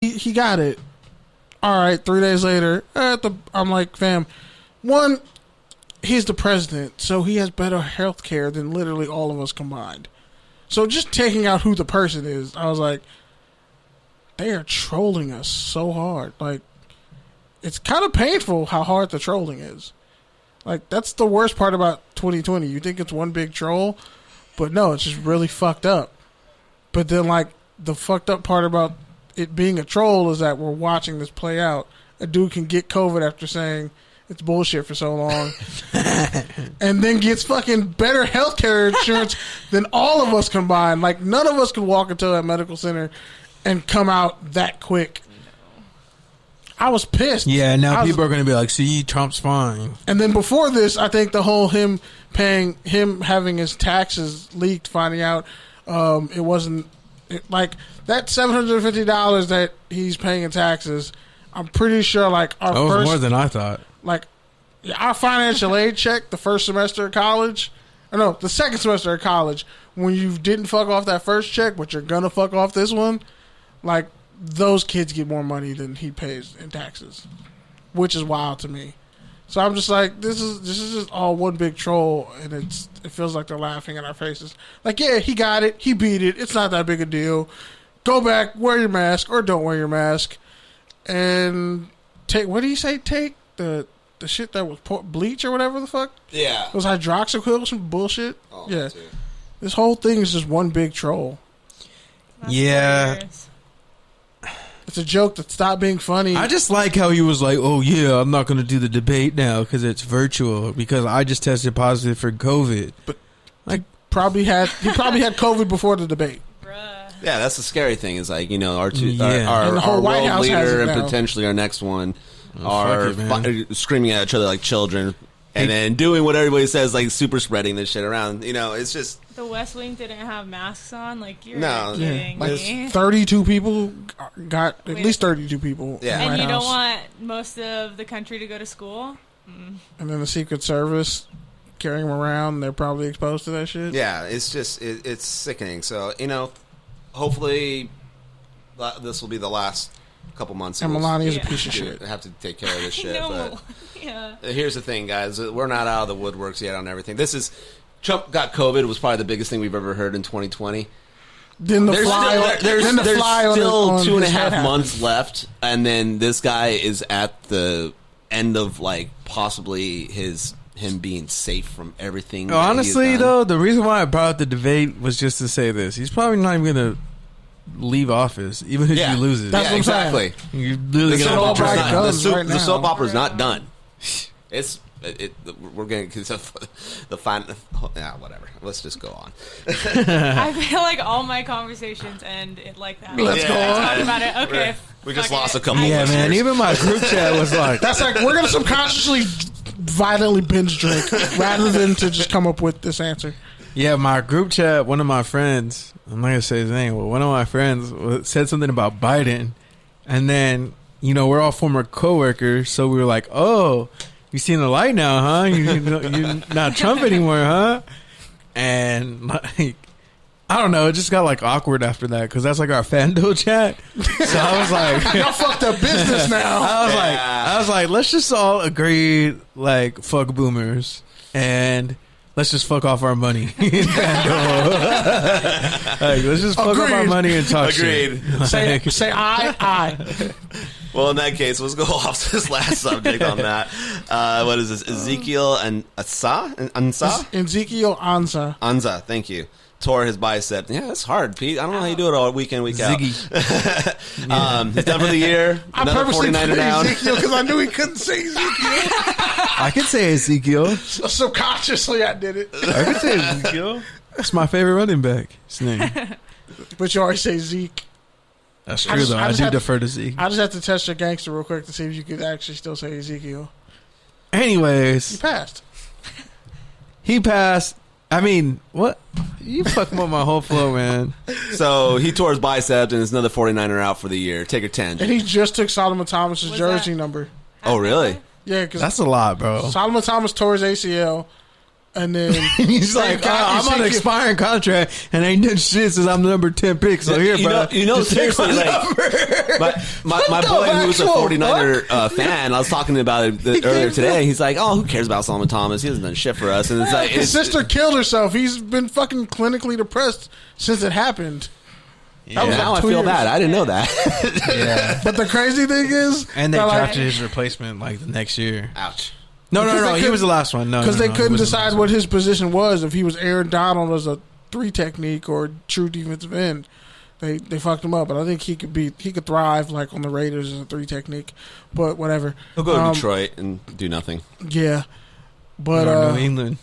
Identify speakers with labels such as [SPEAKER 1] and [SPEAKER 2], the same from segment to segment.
[SPEAKER 1] he got it. All right, 3 days later, I'm like, fam, one, he's the president, so he has better health care than literally all of us combined. So just taking out who the person is, I was like, they are trolling us so hard. Like, it's kind of painful how hard the trolling is. Like, that's the worst part about 2020. You think it's one big troll, but no, it's just really fucked up. But then, like, the fucked up part about it being a troll is that we're watching this play out. A dude can get COVID after saying it's bullshit for so long and then gets fucking better healthcare insurance than all of us combined. Like, none of us could walk into a medical center and come out that quick. I was pissed.
[SPEAKER 2] Yeah, now people are going to be like, see, Trump's fine.
[SPEAKER 1] And then before this, I think the whole him having his taxes leaked, finding out it wasn't like that $750 that he's paying in taxes. I'm pretty sure like
[SPEAKER 2] that was more than I thought.
[SPEAKER 1] Like our financial aid check the first semester of college, or no, the second semester of college, when you didn't fuck off that first check, but you're gonna fuck off this one, like those kids get more money than he pays in taxes, which is wild to me. So I'm just like, this is just all one big troll, and it feels like they're laughing in our faces. Like, yeah, he got it, he beat it, it's not that big a deal. Go back, wear your mask, or don't wear your mask, and take. What do you say? Take the shit that was bleach or whatever the fuck.
[SPEAKER 3] Yeah,
[SPEAKER 1] it was hydroxyquil, some bullshit.
[SPEAKER 3] Oh,
[SPEAKER 1] yeah, this whole thing is just one big troll.
[SPEAKER 4] That's
[SPEAKER 1] hilarious. It's a joke that stopped being funny.
[SPEAKER 2] I just like how he was like, oh, yeah, I'm not going to do the debate now because it's virtual because I just tested positive for COVID.
[SPEAKER 1] But like, he probably had COVID before the debate.
[SPEAKER 3] Yeah, that's the scary thing is like, you know, our
[SPEAKER 1] whole White
[SPEAKER 3] world
[SPEAKER 1] House
[SPEAKER 3] leader and potentially our next one are screaming at each other like children and then doing what everybody says, like super spreading this shit around. You know, it's just...
[SPEAKER 4] The West Wing didn't have masks on? Like, you're
[SPEAKER 3] no,
[SPEAKER 4] kidding me.
[SPEAKER 1] Like 32 people got... At least 32 people.
[SPEAKER 3] Yeah.
[SPEAKER 4] And you don't want most of the country to go to school?
[SPEAKER 1] And then the Secret Service carrying them around, they're probably exposed to that shit?
[SPEAKER 3] Yeah, it's just... It's sickening. So, you know, hopefully this will be the last couple months.
[SPEAKER 1] And Melania's a piece of shit.
[SPEAKER 3] Have to take care of this shit. But
[SPEAKER 4] yeah.
[SPEAKER 3] Here's the thing, guys. We're not out of the woodworks yet on everything. This is... Trump got COVID. It was probably the biggest thing we've ever heard in 2020.
[SPEAKER 1] Then there's
[SPEAKER 3] still 2.5 months left, and then this guy is at the end of like possibly him being safe from everything.
[SPEAKER 2] Honestly, though, the reason why I brought up the debate was just to say this: he's probably not even going to leave office, even if you lose it.
[SPEAKER 1] That's what I'm
[SPEAKER 3] exactly.
[SPEAKER 1] Saying.
[SPEAKER 3] The soap opera's not done. We're getting the fine. Yeah, whatever. Let's just go on.
[SPEAKER 4] I feel like all my conversations end like that.
[SPEAKER 1] Let's go on.
[SPEAKER 4] Talk about it. Okay.
[SPEAKER 3] We just lost a couple.
[SPEAKER 2] Yeah, man. Even my group chat was like,
[SPEAKER 1] "That's like we're gonna subconsciously, violently binge drink rather than to just come up with this answer."
[SPEAKER 2] Yeah, my group chat. One of my friends, I'm not gonna say his name, but one of my friends said something about Biden, and then we're all former coworkers, so we were like, "Oh, you seen the light now, huh? You're not Trump anymore, huh?" And like, I don't know, it just got like awkward after that because that's like our FanDuel chat. So I was like,
[SPEAKER 1] "Y'all fucked up business now."
[SPEAKER 2] I was like, let's just all agree, like, fuck boomers and let's just fuck off our money. Like, let's just fuck off our money and talk shit.
[SPEAKER 1] Say aye.
[SPEAKER 3] Well, in that case, let's go off this last subject on that. What is this? Ezekiel Ansah?
[SPEAKER 1] Ezekiel Ansah.
[SPEAKER 3] Ansah, thank you. Tore his bicep. Yeah, that's hard, Pete. I don't know how you do it all week in, week out.
[SPEAKER 2] Ziggy.
[SPEAKER 3] He's done for the year.
[SPEAKER 1] I purposely put Ezekiel because I knew he couldn't say Ezekiel.
[SPEAKER 2] I could say Ezekiel.
[SPEAKER 1] Subconsciously, I did it.
[SPEAKER 2] I could say Ezekiel. That's my favorite running back. His name.
[SPEAKER 1] But you always say Zeke.
[SPEAKER 2] That's true, though. I do defer to Zeke.
[SPEAKER 1] I just have to test your gangster real quick to see if you could actually still say Ezekiel.
[SPEAKER 2] Anyways.
[SPEAKER 1] He passed.
[SPEAKER 2] He passed. I mean, what? You fucking up my whole flow, man.
[SPEAKER 3] So he tore his biceps and there's another 49er out for the year. Take a tangent.
[SPEAKER 1] And he just took Solomon Thomas's jersey number.
[SPEAKER 3] Oh, really?
[SPEAKER 1] Yeah, because
[SPEAKER 2] that's a lot, bro.
[SPEAKER 1] Solomon Thomas tore his ACL. And then
[SPEAKER 2] he's like, I'm on an expiring contract and ain't done shit since I'm the number 10 pick. So here, bro.
[SPEAKER 3] Seriously, my boy who's a 49er fan, I was talking about it earlier today. He's like, oh, who cares about Solomon Thomas? He hasn't done shit for us. And it's like,
[SPEAKER 1] his sister killed herself. He's been fucking clinically depressed since it happened.
[SPEAKER 3] Yeah. Now I feel bad. I didn't know that.
[SPEAKER 2] Yeah.
[SPEAKER 1] But the crazy thing is,
[SPEAKER 2] and they drafted his replacement like the next year.
[SPEAKER 3] Ouch.
[SPEAKER 2] No. He was the last one. No,
[SPEAKER 1] because they couldn't decide what his position was. If he was Aaron Donald as a 3 technique or true defensive end, they fucked him up. But I think he could thrive like on the Raiders as a 3 technique. But whatever.
[SPEAKER 3] He'll go to Detroit and do nothing.
[SPEAKER 1] Yeah, but
[SPEAKER 2] New England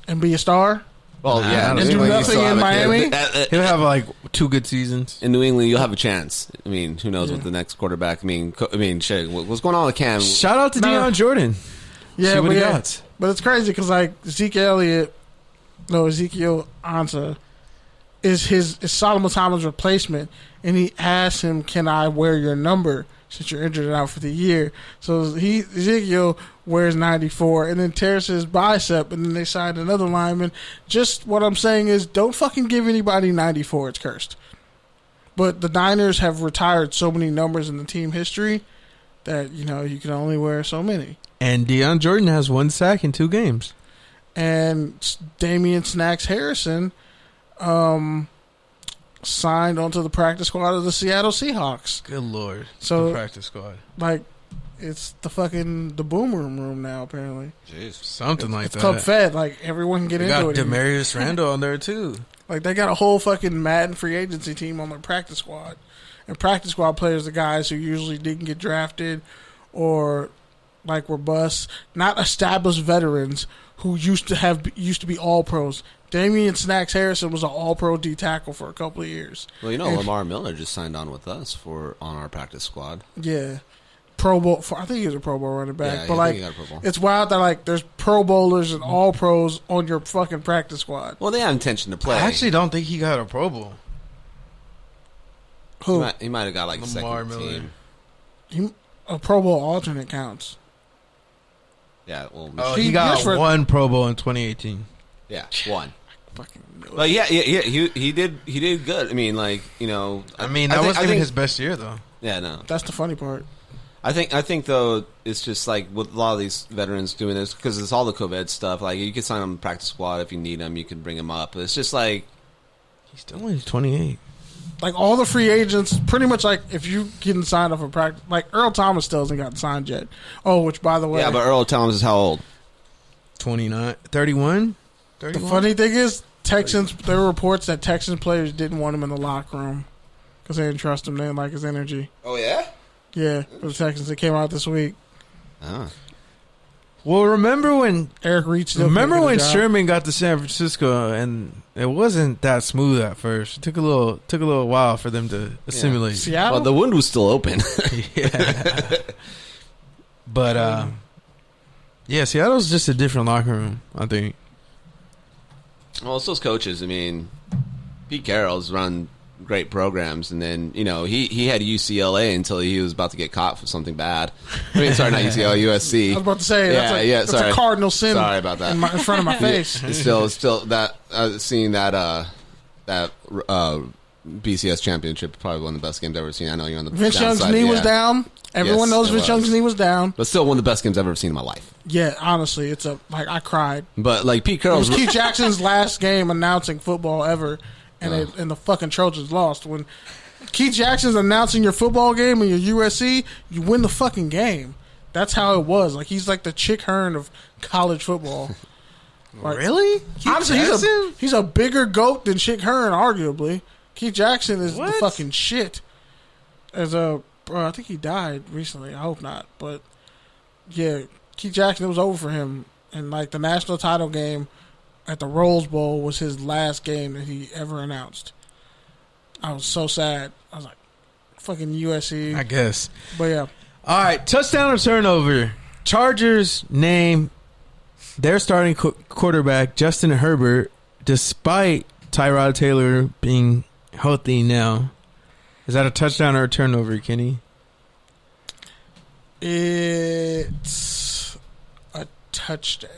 [SPEAKER 1] and be a star.
[SPEAKER 3] Well, yeah,
[SPEAKER 1] and do nothing in Miami.
[SPEAKER 2] He'll have like 2 good seasons
[SPEAKER 3] in New England. You'll have a chance. I mean, who knows what the next quarterback? I mean, shit. What's going on with Cam?
[SPEAKER 2] Shout out to Deion Jordan.
[SPEAKER 1] Yeah,
[SPEAKER 2] see what he got.
[SPEAKER 1] But it's crazy because like Ezekiel Ansah is Solomon Thomas' replacement, and he asked him, "Can I wear your number since you're injured and out for the year?" So Ezekiel wears 94 and then tears his bicep, and then they signed another lineman. Just what I'm saying is, don't fucking give anybody 94. It's cursed. But the Niners have retired so many numbers in the team history that you can only wear so many.
[SPEAKER 2] And Deion Jordan has 1 sack in 2 games.
[SPEAKER 1] And Damian Snacks Harrison signed onto the practice squad of the Seattle Seahawks.
[SPEAKER 2] Good Lord.
[SPEAKER 1] So
[SPEAKER 2] the practice squad.
[SPEAKER 1] Like, it's the boom room now, apparently.
[SPEAKER 3] Jeez.
[SPEAKER 2] Something like
[SPEAKER 1] it's
[SPEAKER 2] that.
[SPEAKER 1] Club Fed. Like, everyone can get into it.
[SPEAKER 2] Got Demarius Randall on there, too.
[SPEAKER 1] Like, they got a whole fucking Madden free agency team on their practice squad. And practice squad players are guys who usually didn't get drafted or... like were busts, not established veterans who used to be all pros. Damian Snacks Harrison was an all pro D tackle for a couple of years.
[SPEAKER 3] Well, Lamar Miller just signed on with us on our practice squad.
[SPEAKER 1] Yeah, Pro Bowl. I think he was a Pro Bowl running back.
[SPEAKER 3] Yeah,
[SPEAKER 1] but like, it's wild that like there's Pro Bowlers and all pros on your fucking practice squad.
[SPEAKER 3] Well, they have intention to play.
[SPEAKER 2] I actually don't think he got a Pro Bowl.
[SPEAKER 1] Who?
[SPEAKER 3] He might have got like
[SPEAKER 2] Lamar
[SPEAKER 3] second
[SPEAKER 2] Miller.
[SPEAKER 3] team.
[SPEAKER 1] A Pro Bowl alternate counts.
[SPEAKER 3] Yeah, well,
[SPEAKER 2] he got 1 Pro Bowl in 2018.
[SPEAKER 3] Yeah, 1.
[SPEAKER 1] Fucking.
[SPEAKER 3] But yeah, he did good. I mean, like
[SPEAKER 2] that wasn't even his best year though.
[SPEAKER 3] Yeah, no,
[SPEAKER 1] that's the funny part.
[SPEAKER 3] I think though it's just like with a lot of these veterans doing this because it's all the COVID stuff. Like you can sign them practice squad if you need them. You can bring them up. It's just like
[SPEAKER 2] he's still only 28.
[SPEAKER 1] Like all the free agents, pretty much like if you getting signed up for practice, like Earl Thomas still hasn't gotten signed yet. Oh, which by the way,
[SPEAKER 3] yeah, but Earl Thomas is how old?
[SPEAKER 2] 29, 31.
[SPEAKER 1] The funny thing is, Texans. There were reports that Texans players didn't want him in the locker room because they didn't trust him. They didn't like his energy.
[SPEAKER 3] Oh yeah,
[SPEAKER 1] yeah. The Texans. It came out this week.
[SPEAKER 3] Oh.
[SPEAKER 2] Well, remember when
[SPEAKER 1] Eric Reach?
[SPEAKER 2] Remember when Sherman got to San Francisco and it wasn't that smooth at first. It took a little while for them to assimilate.
[SPEAKER 1] Seattle?
[SPEAKER 3] Well, the wound was still open.
[SPEAKER 2] Yeah. But yeah, Seattle's just a different locker room, I think.
[SPEAKER 3] Well, it's those coaches. I mean, Pete Carroll's run great programs, and then he had UCLA until he was about to get caught for something bad. I mean, sorry, not UCLA, USC.
[SPEAKER 1] I was about to say that's a cardinal sin.
[SPEAKER 3] Sorry about that.
[SPEAKER 1] In front of my face.
[SPEAKER 3] It's still that seeing that BCS championship, probably one of the best games I've ever seen. I know you're on the
[SPEAKER 1] Vince Young's knee was down. Everyone knows Vince Young's knee was down,
[SPEAKER 3] but still one of the best games I've ever seen in my life.
[SPEAKER 1] Yeah, honestly, I cried.
[SPEAKER 3] But like Pete Carroll's,
[SPEAKER 1] it was Keith Jackson's last game announcing football ever. And the fucking Trojans lost. When Keith Jackson's announcing your football game and your USC, you win the fucking game. That's how it was. Like he's like the Chick Hearn of college football. Like,
[SPEAKER 2] really?
[SPEAKER 1] Honestly, he's a bigger goat than Chick Hearn, arguably. Keith Jackson is the fucking shit. I think he died recently. I hope not, but yeah, Keith Jackson. It was over for him, and like the national title game at the Rose Bowl was his last game that he ever announced. I was so sad. I was like, fucking USC.
[SPEAKER 2] I guess.
[SPEAKER 1] But yeah.
[SPEAKER 2] All right, touchdown or turnover. Chargers name their starting quarterback, Justin Herbert, despite Tyrod Taylor being healthy now. Is that a touchdown or a turnover, Kenny?
[SPEAKER 1] It's a touchdown.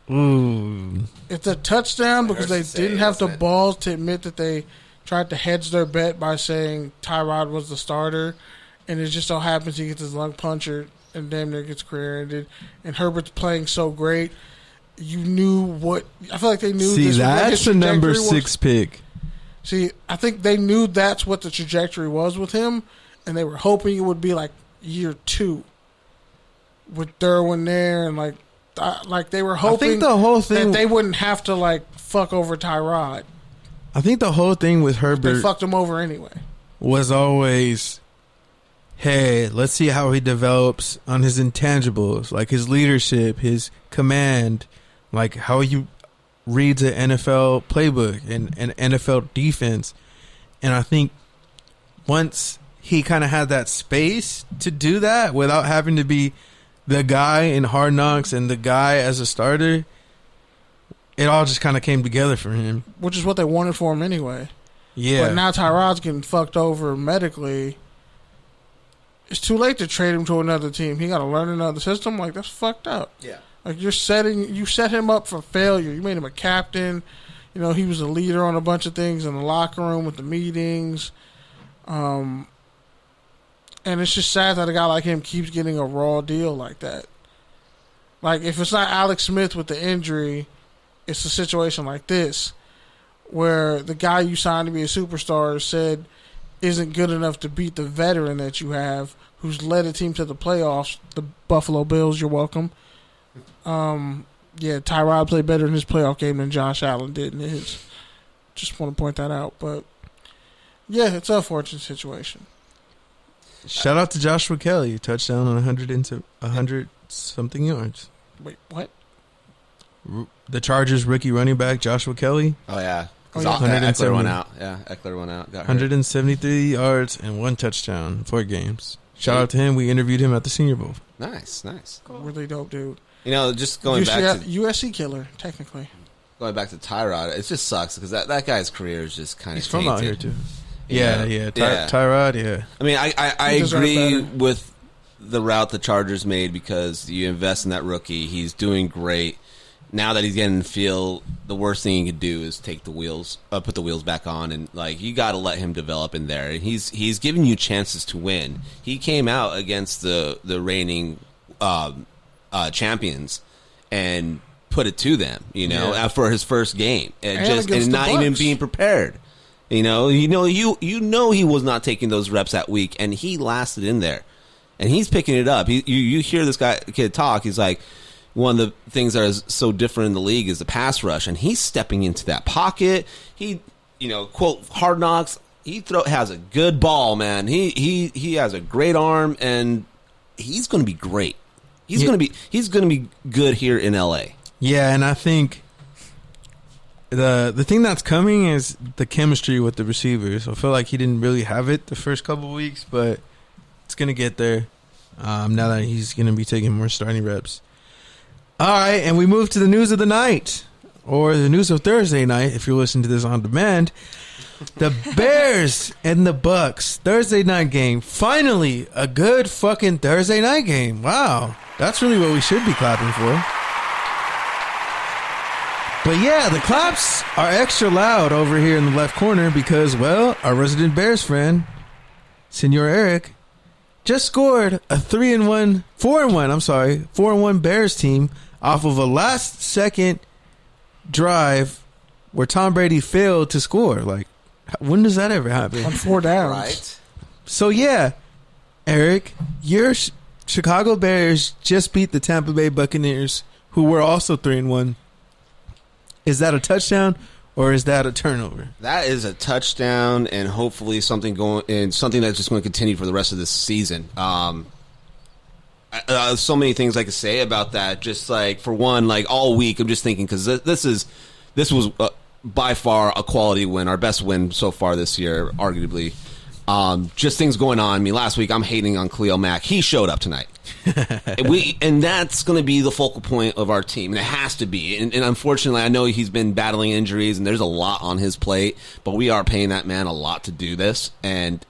[SPEAKER 2] Ooh.
[SPEAKER 1] It's a touchdown because they didn't have the balls to admit that they tried to hedge their bet by saying Tyrod was the starter, and it just so happens he gets his lung punctured and damn near gets career ended. And Herbert's playing so great, you knew what. I feel like they knew.
[SPEAKER 2] See,
[SPEAKER 1] this
[SPEAKER 2] that's the number 6 pick.
[SPEAKER 1] See, I think they knew that's what the trajectory was with him, and they were hoping it would be like year 2 with Derwin there, and like they were hoping
[SPEAKER 2] I think the whole thing
[SPEAKER 1] that they wouldn't have to like fuck over Tyrod.
[SPEAKER 2] I think the whole thing with Herbert
[SPEAKER 1] They fucked him over anyway.
[SPEAKER 2] Was always, hey, let's see how he develops on his intangibles, like his leadership, his command, like how he reads an NFL playbook and an NFL defense. And I think once he kind of had that space to do that without having to be the guy in Hard Knocks and the guy as a starter, it all just kind of came together for him.
[SPEAKER 1] Which is what they wanted for him anyway.
[SPEAKER 2] Yeah.
[SPEAKER 1] But now Tyrod's getting fucked over medically. It's too late to trade him to another team. He got to learn another system. Like, that's fucked up.
[SPEAKER 3] Yeah.
[SPEAKER 1] Like, you set him up for failure. You made him a captain. You know, he was a leader on a bunch of things in the locker room with the meetings. And it's just sad that a guy like him keeps getting a raw deal like that. Like, if it's not Alex Smith with the injury, it's a situation like this where the guy you signed to be a superstar said isn't good enough to beat the veteran that you have who's led a team to the playoffs, the Buffalo Bills, you're welcome. Yeah, Tyrod played better in his playoff game than Josh Allen did in his. Just want to point that out. But, yeah, it's an unfortunate situation.
[SPEAKER 2] Shout out to Joshua Kelly, touchdown on 100-something yards.
[SPEAKER 1] Wait, what?
[SPEAKER 2] The Chargers rookie running back, Joshua Kelly.
[SPEAKER 3] Oh, yeah.
[SPEAKER 1] Oh, yeah.
[SPEAKER 3] Eckler went out. Yeah, Eckler went out. Got
[SPEAKER 2] 173 yards and 1 touchdown, 4 games. Shout out to him. We interviewed him at the Senior Bowl.
[SPEAKER 3] Nice.
[SPEAKER 4] Cool.
[SPEAKER 1] Really dope, dude.
[SPEAKER 3] You know, just going back to
[SPEAKER 1] USC killer, technically.
[SPEAKER 3] going back to Tyrod, it just sucks because that guy's career is just kind of
[SPEAKER 2] He's from out here too.
[SPEAKER 3] Yeah.
[SPEAKER 2] Tyrod, yeah.
[SPEAKER 3] I mean, I agree with the route the Chargers made because you invest in that rookie. He's doing great. Now that he's getting the feel, the worst thing he could do is take the wheels, put the wheels back on, and like you got to let him develop in there. And he's giving you chances to win. He came out against the reigning champions and put it to them, for his first game, and not even being prepared. You know he was not taking those reps that week, and he lasted in there, and he's picking it up. You hear this kid talk. He's like, one of the things that is so different in the league is the pass rush, and he's stepping into that pocket. He, quote Hard Knocks. He has a good ball, man. He has a great arm, and he's going to be great. He's going to be good here in LA.
[SPEAKER 2] Yeah, and I think the thing that's coming is the chemistry with the receivers. I feel like he didn't really have it the first couple of weeks, but it's going to get there now that he's going to be taking more starting reps. All right, and we move to the news of the night, or the news of Thursday night, if you're listening to this on demand. The Bears and the Bucs Thursday night game. Finally, a good fucking Thursday night game. Wow, that's really what we should be clapping for. But yeah, the claps are extra loud over here in the left corner because, well, our resident Bears friend, Senor Eric, just scored a 4-1 Bears team off of a last-second drive where Tom Brady failed to score. Like, when does that ever happen?
[SPEAKER 1] On 4 downs.
[SPEAKER 3] Right.
[SPEAKER 2] So, yeah, Eric, your Chicago Bears just beat the Tampa Bay Buccaneers, who were also 3-1. Is that a touchdown or is that a turnover?
[SPEAKER 3] That is a touchdown, and hopefully something that's just going to continue for the rest of this season. So many things I could say about that. Just like for one, like all week, I'm just thinking because this was by far a quality win, our best win so far this year, arguably. Just things going on. I mean, last week I'm hating on Khalil Mack. He showed up tonight, and that's going to be the focal point of our team, and it has to be. And unfortunately, I know he's been battling injuries, and there's a lot on his plate. But we are paying that man a lot to do this, and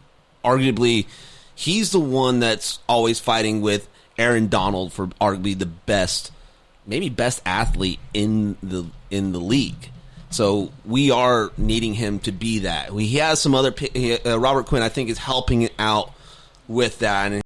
[SPEAKER 3] arguably, he's the one that's always fighting with Aaron Donald for arguably the best maybe best athlete in the league. So we are needing him to be that. He has some other Robert Quinn, I think, is helping out with that, and